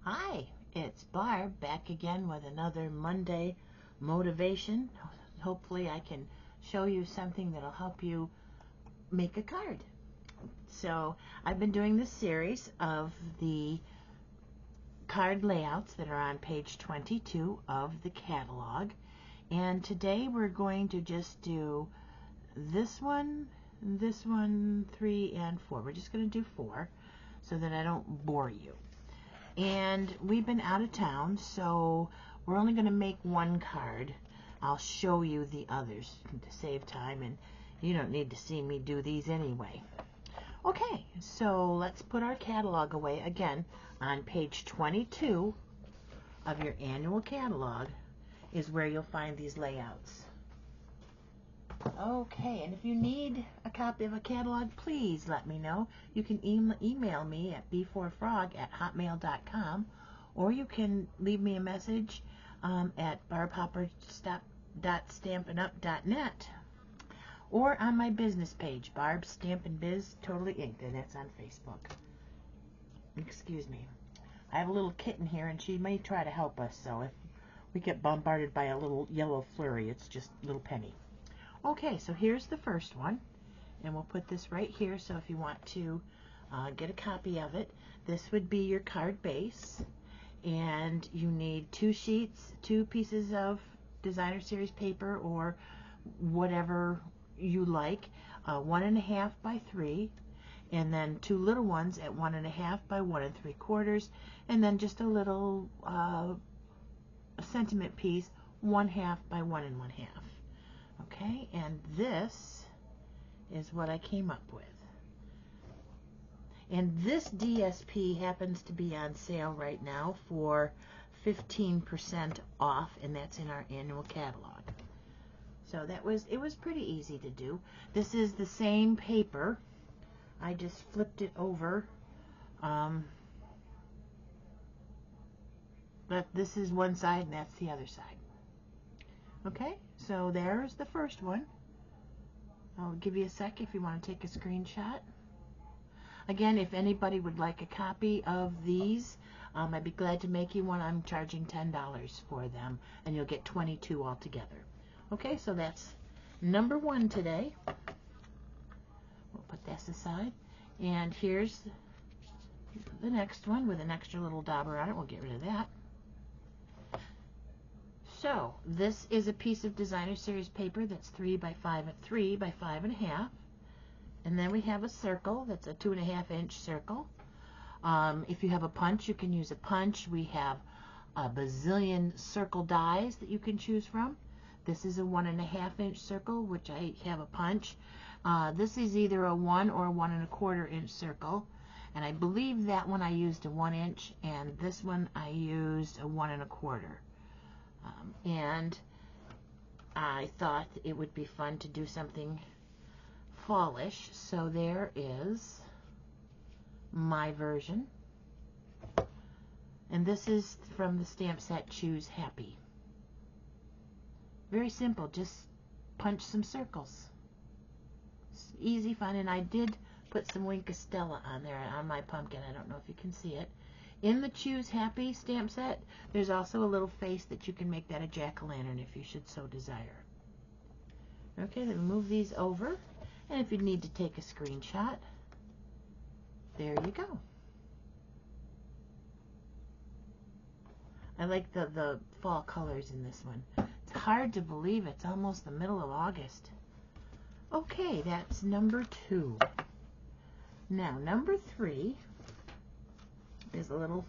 Hi, it's Barb back again with another Monday motivation. Hopefully I can show you something that'll help you make a card. So I've been doing this series of the card layouts that are on page 22 of the catalog, and today we're going to just do this one, 3, and 4. We're just going to do 4 so that I don't bore you. And we've been out of town, so we're only going to make one card. I'll show you the others to save time, and you don't need to see me do these anyway. Okay, so let's put our catalog away. Again, on page 22 of your annual catalog is where you'll find these layouts. Okay, and if you need a copy of a catalog, please let me know. You can email me at b4frog@hotmail.com, or you can leave me a message at barbhopper.stampinup.net, or on my business page, Barb Stampin' Biz Totally Inked, and that's on Facebook. Excuse me. I have a little kitten here, and she may try to help us, so if we get bombarded by a little yellow flurry, it's just little Penny. Okay, so here's the first one, and we'll put this right here, so if you want to get a copy of it, this would be your card base, and you need 2 sheets, 2 pieces of designer series paper or whatever you like, 1.5 by 3, and then 2 little ones at 1.5 by 1 3/4, and then just a little sentiment piece, 1/2 by 1 1/2. Okay, and this is what I came up with. And this DSP happens to be on sale right now for 15% off, and that's in our annual catalog. So it was pretty easy to do. This is the same paper. I just flipped it over. But this is one side and that's the other side. Okay, so there's the first one. I'll give you a sec if you want to take a screenshot. Again, if anybody would like a copy of these, I'd be glad to make you one. I'm charging $10 for them, and you'll get 22 altogether. Okay, so that's number 1 today. We'll put this aside. And here's the next one with an extra little dauber on it. We'll get rid of that. So this is a piece of designer series paper that's 3 by 5 at 3 by 5.5, and then we have a circle that's a 2.5 inch circle. If you have a punch, you can use a punch. We have a bazillion circle dies that you can choose from. This is a 1.5 inch circle, which I have a punch. This is either a 1 or 1 1/4 inch circle, and I believe that one I used a 1 inch, and this one I used a 1 1/4. And I thought it would be fun to do something fallish, so there is my version. And this is from the stamp set Choose Happy. Very simple, just punch some circles. It's easy, fun, and I did put some Wink of Stella on there on my pumpkin. I don't know if you can see it. In the Choose Happy stamp set, there's also a little face that you can make that a jack-o'-lantern if you should so desire. Okay, then move these over, and if you need to take a screenshot, there you go. I like the fall colors in this one. It's hard to believe it's almost the middle of August. Okay, that's number 2. Now, number 3 is a little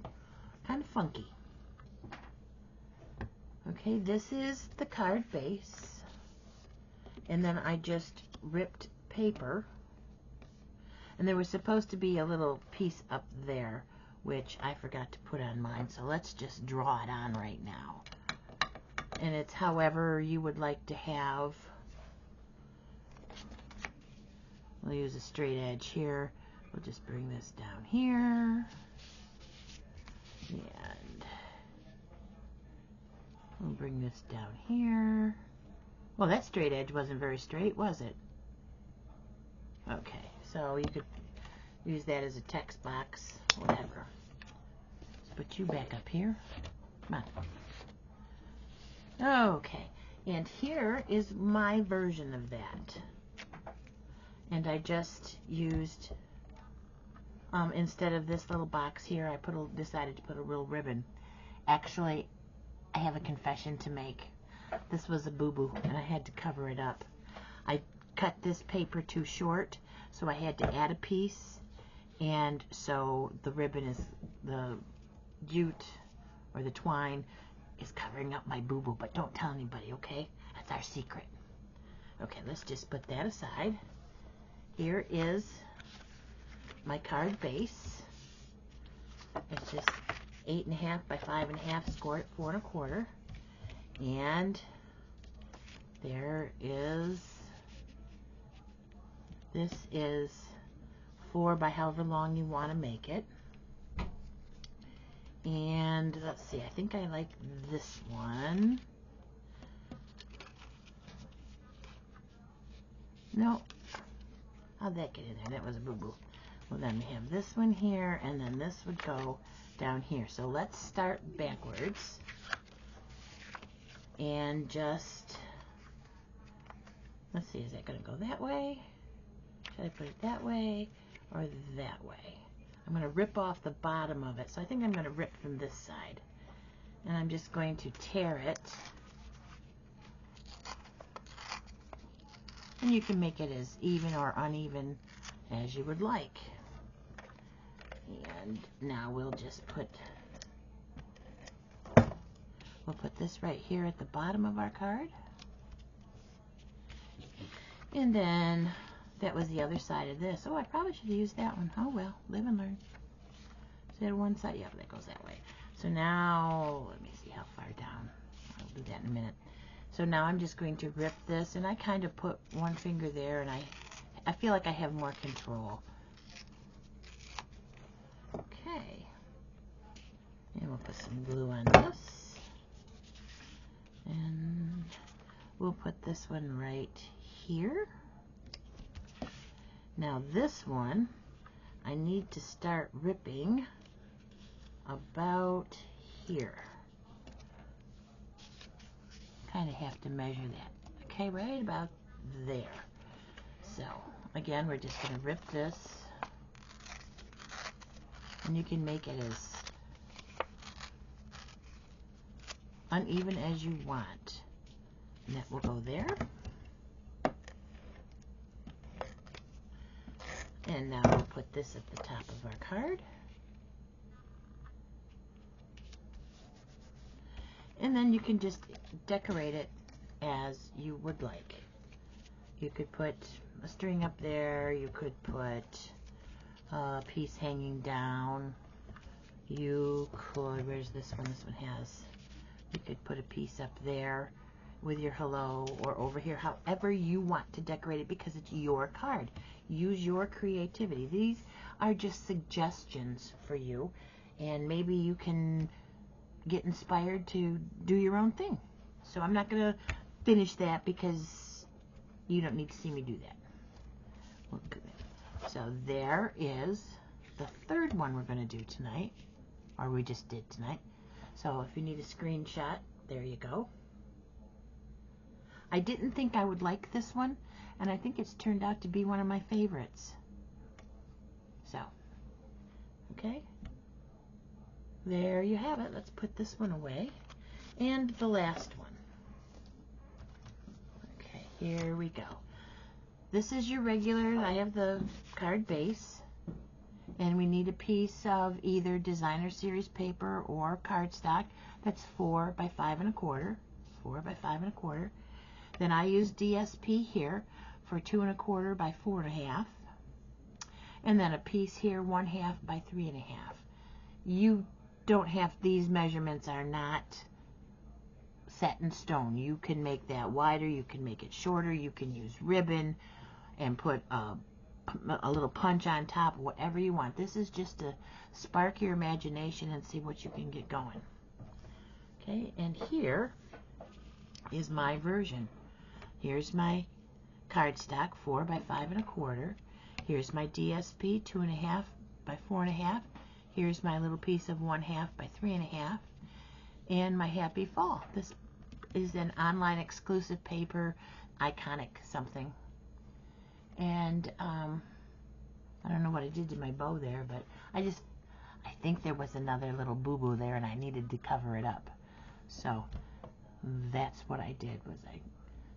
kind of funky. Okay, this is the card base, and then I just ripped paper, and there was supposed to be a little piece up there which I forgot to put on mine, so let's just draw it on right now. And it's however you would like to have. We'll use a straight edge here. We'll just bring this down here, and we'll bring this down here. Well, that straight edge wasn't very straight, was it? Okay, so you could use that as a text box, whatever. put you back up here. Come on. Okay, and here is my version of that. And I just used, instead of this little box here, I decided to put a real ribbon. Actually, I have a confession to make. This was a boo-boo, and I had to cover it up. I cut this paper too short, so I had to add a piece, and so the ribbon is, the jute, or the twine, is covering up my boo-boo, but don't tell anybody, okay? That's our secret. Okay, let's just put that aside. Here is my card base. It's just 8.5 by 5.5, scored at 4 1/4. And there is, this is 4 by however long you want to make it. And let's see, I think I like this one. No, how'd that get in there? That was a boo-boo. Well, then we have this one here, and then this would go down here. So let's start backwards. And just, let's see, is that going to go that way? Should I put it that way or that way? I'm going to rip off the bottom of it. So I think I'm going to rip from this side. And I'm just going to tear it. And you can make it as even or uneven as you would like. And now we'll just put this right here at the bottom of our card. And then that was the other side of this. Oh, I probably should have used that one. Oh well, live and learn. Is that one side? Yeah, that goes that way. So now, let me see how far down. I'll do that in a minute. So now I'm just going to rip this, and I kind of put one finger there, and I feel like I have more control. Okay. And we'll put some glue on this. And we'll put this one right here. Now this one, I need to start ripping about here. Kind of have to measure that. Okay, right about there. So, again, we're just going to rip this. And you can make it as uneven as you want. And that will go there. And now we'll put this at the top of our card. And then you can just decorate it as you would like. You could put a string up there. You could put a piece hanging down. You could, where's this one? This one has, you could put a piece up there with your hello, or over here, however you want to decorate it, because it's your card. Use your creativity. These are just suggestions for you, and maybe you can get inspired to do your own thing. So I'm not going to finish that because you don't need to see me do that. So there is the third one we're going to do tonight, or we just did tonight. So if you need a screenshot, there you go. I didn't think I would like this one, and I think it's turned out to be one of my favorites. So, okay. There you have it. Let's put this one away. And the last one. Okay, here we go. This is your regular, I have the card base. And we need a piece of either designer series paper or cardstock that's 4 by 5 1/4. 4 by 5 1/4. Then I use DSP here for 2 1/4 by 4 1/2. And then a piece here 1/2 by 3 1/2. You don't have, these measurements are not set in stone. You can make that wider, you can make it shorter, you can use ribbon and put a little punch on top, whatever you want. This is just to spark your imagination and see what you can get going. Okay, and here is my version. Here's my cardstock, 4 by 5 1/4. Here's my DSP, 2 1/2 by 4 1/2. Here's my little piece of 1/2 by 3.5, and my Happy Fall. This is an online exclusive paper, iconic something. And I don't know what I did to my bow there, but I think there was another little boo-boo there, and I needed to cover it up. So that's what I did, was I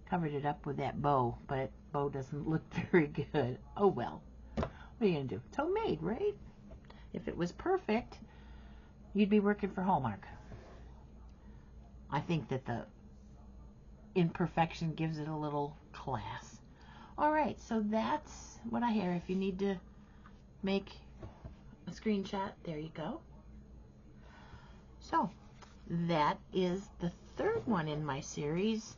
covered it up with that bow, but bow doesn't look very good. Oh well, what are you gonna do? It's homemade, right? If it was perfect, you'd be working for Hallmark. I think that the imperfection gives it a little class. All right, so that's what I have. If you need to make a screenshot, there you go. So that is the third one in my series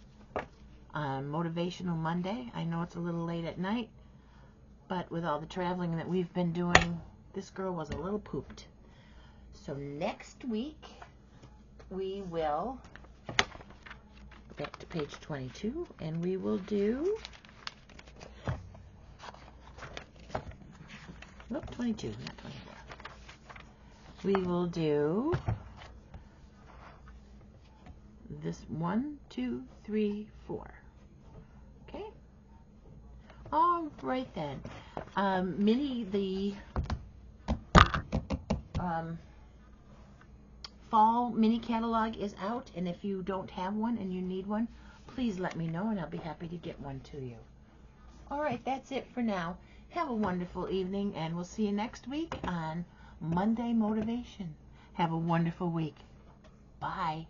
on Motivational Monday. I know it's a little late at night, but with all the traveling that we've been doing, this girl was a little pooped. So next week we will back to page 22, and we will do 22, not 24. We will do this 1, 2, 3, 4. Okay. All right then. The fall mini catalog is out, and if you don't have one and you need one, please let me know, and I'll be happy to get one to you. All right, that's it for now. Have a wonderful evening, and we'll see you next week on Monday Motivation. Have a wonderful week. Bye.